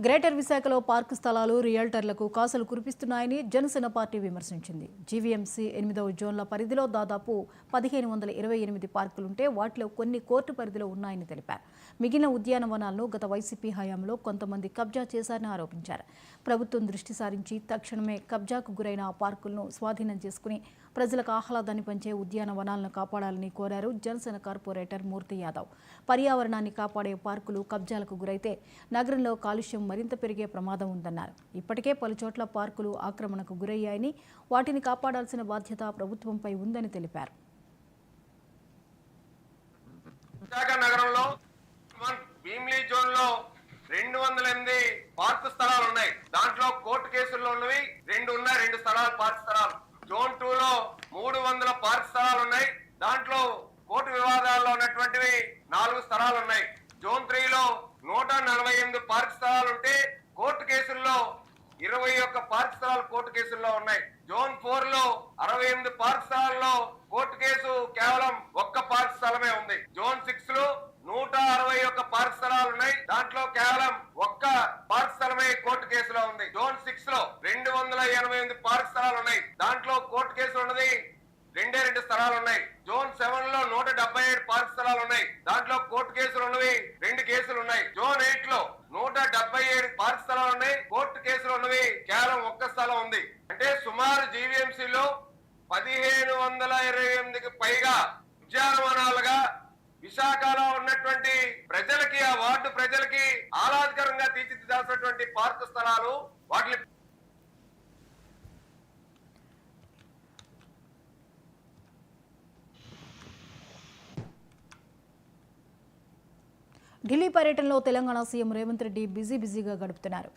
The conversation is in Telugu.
గ్రేటర్ విశాఖలో పార్కు స్థలాలు రియల్టర్లకు కాసులు కురిపిస్తున్నాయని జనసేన పార్టీ విమర్శించింది. జీవీఎంసీ 8వ జోన్ల పరిధిలో దాదాపు 1528 పార్కులుంటే వాటిలో కొన్ని కోర్టు పరిధిలో ఉన్నాయని తెలిపారు. మిగిలిన ఉద్యానవనాలను గత వైసీపీ హయాంలో కొంతమంది కబ్జా చేశారని ఆరోపించారు. ప్రభుత్వం దృష్టి సారించి తక్షణమే కబ్జాకు గురైన ఆ పార్కులను స్వాధీనం చేసుకుని ప్రజలకు ఆహ్లాదాన్ని పంచే ఉద్యానవనాలను కాపాడాలని కోరారు జనసేన కార్పొరేటర్ మూర్తి యాదవ్. పర్యావరణాన్ని కాపాడే పార్కులు కబ్జాలకు గురైతే నగరంలో కాలుష్యం మరింత పెరిగే ప్రమాదం ఉందన్నారు. ఇప్పటికే పలుచోట్ల పార్కులు ఆక్రమణకు గురయ్యాయని, వాటిని కాపాడాల్సిన బాధ్యత ప్రభుత్వంపై ఉందని తెలిపారు. విశాఖ నగరంలో భీమిలీ జోన్ లో 208 పార్కు స్థలాలు ఉన్నాయి. దాంట్లో కోర్టు కేసుల్లో ఉన్నవి 2 ఉన్నాయి. 2 స్థలాలు పార్కు స్థలాలు. జోన్ 2 లో 300 పార్కు స్థలాలు ఉన్నాయి. దాంట్లో కోర్టు వివాదాల్లో ఉన్నటువంటివి 4 స్థలాలు ఉన్నాయి. జోన్ 3 లో 148 పార్క్ స్థలాలు ఉంటే కోర్టు కేసుల్లో 21 పార్క్ స్థలాలు కోర్టు కేసుల్లో ఉన్నాయి. జోన్ 4 లో 68 పార్క్ స్థలాల్లో కోర్టు కేసు కేవలం 1 పార్క్ స్థలమే ఉంది. జోన్ 6 లో 161 పార్క్ స్థలాలు ఉన్నాయి. దాంట్లో కేవలం 1 పార్క్ స్థలమే కోర్టు కేసులో ఉంది. జోన్ 6 లో 288 పార్క్ స్థలాలు ఉన్నాయి. దాంట్లో కోర్టు కేసు ఉన్నది 2 స్థలాలు ఉన్నాయి. జోన్ 7 లో 177 పార్క్ స్థలాలు ఉన్నాయి. దాంట్లో కోర్టు కేసులు ఉన్నవి 2 కేసులు ఉన్నాయి. జోన్ 8 లో 177 పార్క్ స్థలాలు ఉన్నాయి. కోర్టు కేసులు ఉన్నవి కేవలం 1 స్థలం ఉంది. అంటే సుమారు జీవీఎంసీలో 1528కి పైగా ఉద్యానవనాలుగా విశాఖలో ఉన్నటువంటి ప్రజలకి, ఆ వార్డు ప్రజలకి ఆహ్లాదకరంగా తీర్చిదిద్దాల్సినటువంటి పార్కు స్థలాలు వాటిని ఢిల్లీ పర్యటనలో తెలంగాణ సీఎం రేవంత్ రెడ్డి బిజీగా గడుపుతున్నారు.